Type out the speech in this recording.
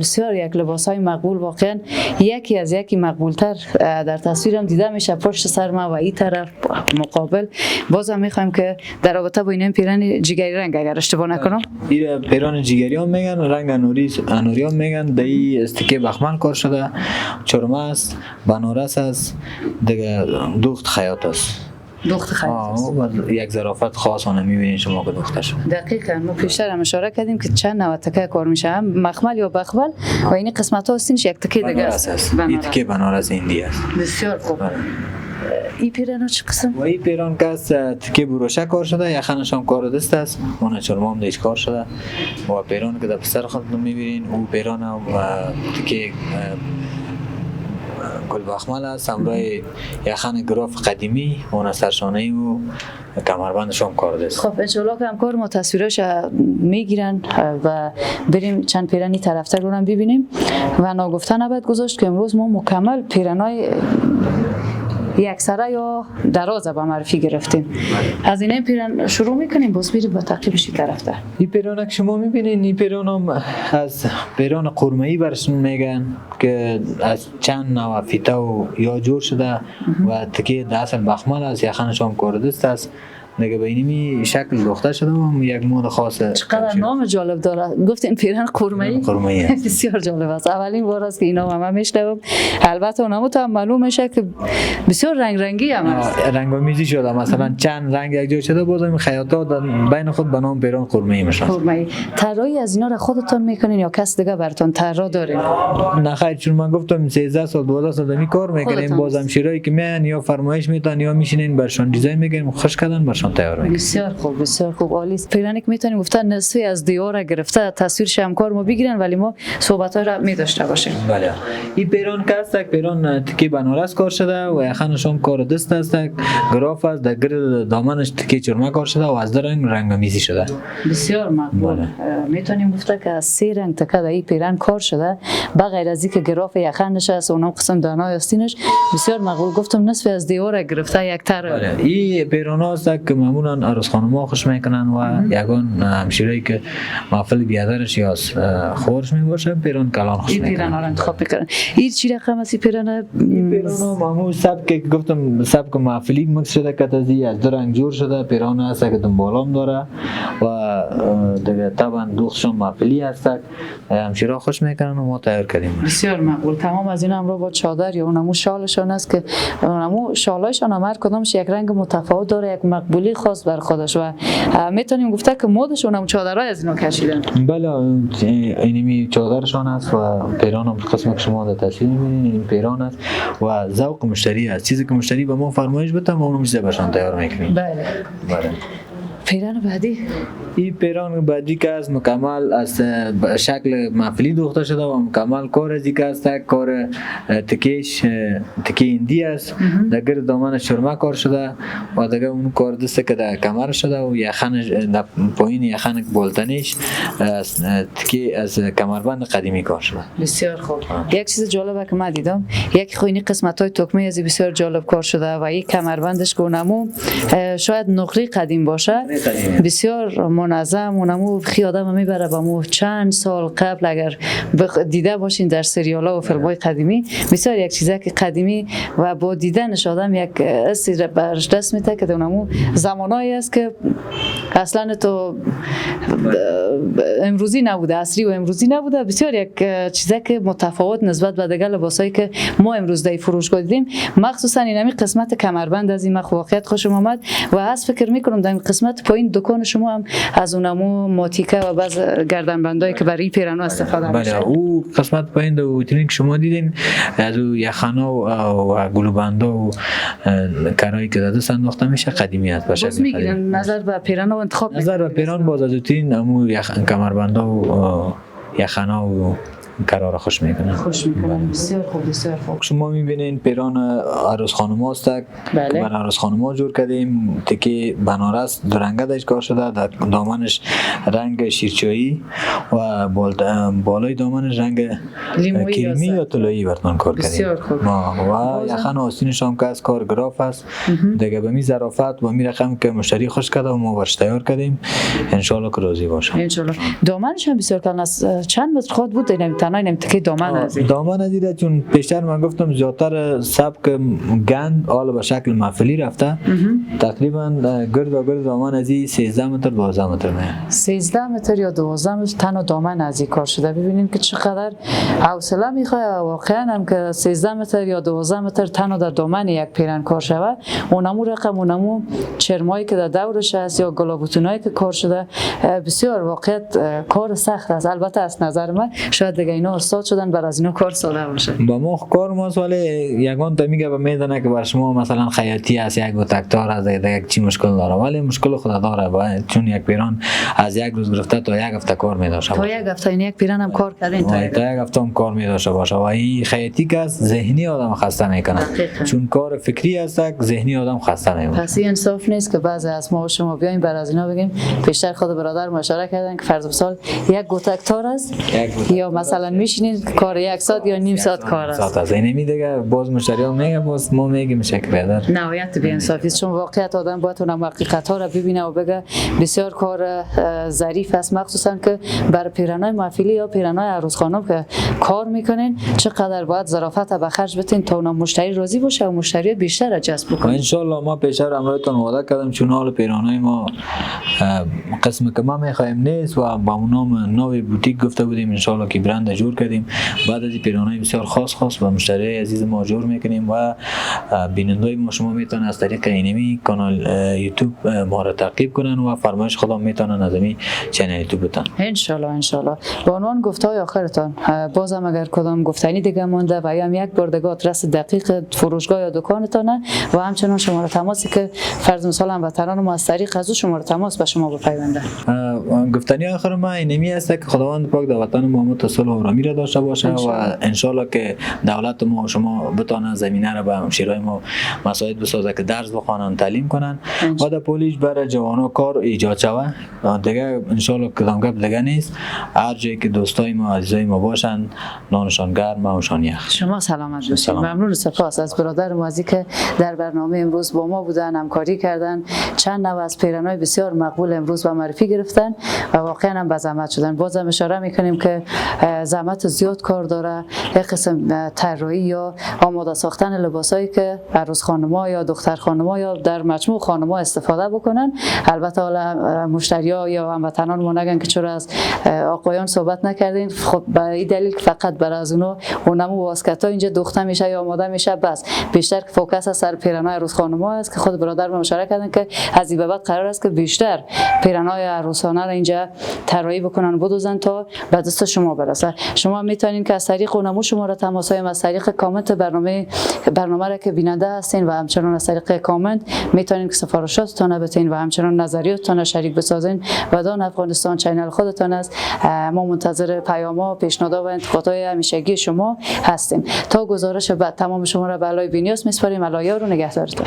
بسیار یک لباس های مقبول، واقعا یکی از یکی مقبول تر در تصویرم دیده میشه پشت سر ما و این طرف مقابل. بازم میخوایم که در رابطه با این پیران جگری رنگ اگر اشتباه نکنم، این پیران جگری هم میگن، رنگ انوری هم میگن. دایی استیکه بخمل کار شده، چرمه است، بنارس است، دیگه دوخت خیاط است. دوخت خیاط است. یک ظرافت خاص اون میبینین شما که دوخته شده. دقیقاً ما پیشتر هم اشاره کردیم که چند نوع تکه کار میشه، هم مخمل یا بخمل و این قسمت ها هستینش یک تکه دیگه است. این تکه بنارس هندی است. بسیار خوب. این پیران ها چه قسم؟ و این پیران که است تکه بروشه کار شده، یخنش هم کار دست است، اون چرمه هم دیش کار شده. و پیران که در پسر خودتون میبینین او پیران هم تکه گل بخمل است، همراه یخن گراف قدیمی، اون سرشانه و کمربندش هم کار دست. خب انشالله که همکار ما تصویرش میگیرن و بریم چند پیرانی طرفتر رو هم ببینیم و ناگفته نباید گذاشت که امروز ما مکمل پیرانای یک سره یا درازه به معرفی گرفتیم. از این پیران شروع میکنیم، باز میریم با تعقیبش طرف‌تر. این پیران که شما میبینین، این پیران هم از پیران قرمه‌ای برشون میگن که از چند نوع فیته و یا جور شده و تکیه در اصل بخمل است، یخنش هم کار دست است. دیگه به اینمی شکل دوخته شده و یک مود خاصه. چقدر نام جالب داره. گفتین پیران قرمه‌ای است. بسیار جالب است. اولین بار است که اینا هم میشنوم. البته اونم تو هم معلوم میشه که بسیار رنگ رنگی هم است. رنگ‌آمیزی شده، مثلا چند رنگ یک جا شده، بازم خیاطا بین خود به نام پیران قرمه‌ای میشن. قرمه‌ای. طراحی از اینا را خودتون میکنین یا کس دیگه براتون طراح دارین؟ نه خیر، چون من گفتم 13 سال 12 سال می کار میکنیم، بازم شیرایی که میان یا فرمایش میتن یا میشینین برشون دیزاین میگیم، خوش کردن برشون تیار میکنیم. بسیار خوب، بسیار خوب، عالی. پیرانی که میتونیم گفتن نصفی از دیوار گرفته تصویر شمکار ما بگیرن ولی ما صحبت ها را می داشته باشیم. بله. این پیران که است، پیران تکی بنارس کار شده و یخنش هم کار دست است، گراف است، در گرد دامنش تکی چرمه کار شده و از رنگ‌آمیزی شده. بسیار مقبول. میتونیم گفته که از 3 رنگ تکه در این پیران کار شده، به غیر از اینکه گراف یخنش است، اونم قسم دانای آستینش بسیار مقبول. گفتم نصف از دیوار گرفته یک تر. بله. این پیران است که معمولا عروس خانم‌ها خوش میکنن و یگان همشیرایی که محفل بیادرش یا خورش میباشه پیران کلان خوش میکنن. این پیران ها انتخاب میکنن. این چی رقم است این پیران؟ این پیران معمول سبک گفتم سبک محفلی مکس شده که از دو رنگ جور شده. پیران است که دنبالام داره و دیگه طبعا دوختشون محفلی هست، همشیرا خوش میکنن و ما تیار کردیم. بسیار مقبول. تمام از این همراه با چادر یا اونمو شالشون است که اونمو شالایشون هر کدامش یک رنگ متفاوت داره، یک مقبولی خاص بر خودش و میتونیم گفته که مدشون هم چادرای از اینا کشیدن. بله، اینمی چادرشان است و پیران هم قسم که شما در تصویر میبینید این پیران است و ذوق مشتری است، چیزی که مشتری به ما فرمایش بده ما اونو میشه برشان تیار میکنیم. بله. پیران بعدی؟ این پیران بعدی که از مکمل از شکل محفلی دوخته شده و مکمل کار از که است، کار تکیش تکی هندی است، در گرد دامن چرمه کار شده و دیگه اون کار دسته که در کمر شده و یخنش در پایین یخن بالتنیش تکی از کمربند قدیمی کار شده. بسیار خوب. یک چیز جالبه که من دیدم، یک خوینی قسمت‌های تکمه از بسیار جالب کار شده و یک کمربندش که اونمو شاید نقره قدیم باشه، بسیار منظم. اونمو خی آدم میبره با مو چند سال قبل اگر دیده باشین در سریال‌ها و فیلم‌های قدیمی، بسیار یک چیزی که قدیمی و با دیدنش آدم یک حسی برش دست میده که اونمو زمانایی است که اصلا تو امروزی نبوده، عصری و امروزی نبوده. بسیار یک چیزی که متفاوت نسبت به دیگر لباسایی که ما امروز در فروشگاه دیدیم، مخصوصا اینمی قسمت کمربند از این واقعیت خوشم آمد و از فکر میکنم در این قسمت پایین دکان شما هم از اونمو ماتیکه و بعض گردنبندایی که برای پیرانا استفاده میشه. بله، او قسمت پایین دو ویترین که شما دیدین از یخنا و گلوبندا و کرایی که داده ساختن میشه قدیمی است. باشه میگیرن نظر به پیرانا انتخاب نظر به پیران باز از ویترین امو کمربندا و یخنا و قرار خوش میکنن. بسیار خوب، بسیار خوب. شما میبینین پیران عروس خانم هاست. بله. برای عروس خانم ها جور کردیم. تکی بنارس دو رنگه داشت کار شده، در دامنش رنگ شیرچایی و بالای دامنش رنگ کریمی یا طلایی براتون کار کردیم. بسیار خوب. و یخن آستینش هم که از کار گراف است. دیگه به می ظرافت و می رقم که مشتری خوش کرده و ما برش تیار کردیم. ان شاء الله که راضی باشه. ان شاء الله. دامنش هم بسیار کلان است. چند متر خود بود این تنها این تکی دامن از دامن ازیره، چون پیشتر من گفتم زیادتر سبک گند حالا به شکل محفلی رفته. تقریبا گرد و گرد دامن ازی 13 متر 12 متر میه. 13 متر یا 12 متر تنها دامن ازی کار شده. ببینیم که چقدر حوصله میخواد واقعا هم که 13 متر یا 12 متر تنها در دامن یک پیرن کار شود. اونمو رقم اونمو چرمایی که در دورش هست یا گلابوتونایی که کار شده، بسیار واقعیت کار سخت است. البته از نظر من شاید دیگه اینا استاد شدن بر از اینا کار ساده باشه. با ما کار ما ولی یگان تا میگه به میدونه که بر شما مثلا خیاطی است، یک تکتار از یک چی مشکل داره، ولی مشکل خود داره چون یک پیران از یک روز گرفته تا یک هفته کار می‌داشه. تا یک هفته این یک پیران هم کار کردین تا یک هفته هم کار می‌داشه باشه. و این خیاطی که ذهنی آدم خسته میکنه، چون کار فکری است، ذهنی آدم خسته میکنه. پس این انصاف نیست که بعضی از ما و شما بیایم بر از اینا بگیم. بیشتر خود برادر اشاره کردن که فرض مثال یک گوتکتار است یا مثلا میشینید کار یک ساعت یا نیم ساعت کار است. از این میگه باز مشتری‌ها میگه باز ما میگیم میشه که برادر نهایت بی انصافی است، چون واقعیت آدم باید اون حقیقت‌ها رو ببینه و بگه بسیار کار ظریف است، مخصوصا که برای پیرانای محفلی یا پیرانای عروس خانم که کار میکنین چقدر باید ظرافت به خرج بدین تا اون مشتری راضی باشه و مشتری بیشتر جذب کنه. ان شاء الله ما پیشتر امرتون وعده کردم، چون حال پیرانای ما قسم که ما میخوایم نیست و با نام نوی بوتیک گفته بودیم ان شاء الله که برند جور کردیم. بعد از این پیرانای بسیار خاص و مشتری عزیز ما جور میکنیم و بینندگان ما شما میتونن از طریق اینمی کانال یوتیوب ما را تعقیب کنن و فرمایش خودم میتونن از این چنل یوتیوب بتن. ان شاء الله. به عنوان گفتهای آخرتان بازم اگر کدام گفتنی دیگه مونده و یا یک بار دیگه آدرس دقیق فروشگاه یا دکانتان و همچنین شماره تماسی که فرض مثال هموطنان ما از طریق از شماره تماس به شما بپیوندن. گفتنی آخر ما اینمی است که خداوند پاک در وطن ما متصل و آرامی را داشته باشه و ان شاء الله که دولت ما و شما بتونه زمینه را به همشیرای ما مساعد بسازه که درس بخوانن، تعلیم کنن و در پولیش برای جوانان کار ایجاد شود. دیگه ان شاء الله کدام گپ دیگه نیست. هر جایی که دوستای ما عزیزای ما باشن نانشان گرم و شان یخ. شما سلامت باشید. ممنون، سپاس از برادر موازی که در برنامه امروز با ما بودن، همکاری کردن، چند نوع از پیرانای بسیار مقبول امروز با معرفی گرفتن و واقعا هم به زحمت شدن. بازم اشاره میکنیم که زحمت زیاد کار داره. یک قسم طراحی یا آماده ساختن لباسایی که عروس خانم‌ها یا دختر خانم‌ها یا در مجموع خانم‌ها استفاده بکنن. البته حالا مشتری‌ها یا هموطنان ما نگن که چرا از آقایان صحبت نکردین. خب به این دلیل که فقط برای از اونمو واسکتا اینجا دوخته میشه یا آماده میشه، بس بیشتر فوکس از سر پیرانای عروس خانم‌ها است که خود برادر ما اشاره کردن که از این به بعد قرار است که بیشتر پیرانای عروسانه را اینجا طراحی بکنن بدوزن تا به دست شما برسه. شما میتونین که از طریق اونمو شماره تماس‌های از طریق کامنت برنامه را که بیننده هستین و همچنین از طریق کامنت میتونین که سفارشاتتون بتین و همچنین نظریاتتون شریک بسازین. ودان افغانستان چینل خودتان است. ما منتظر پیام‌ها، پیشنهادها و انتقادهای همیشگی شما هستیم. تا گزارش بعد تمام شما را به علای بینیاس میسپاریم. علای رو نگهدارتون.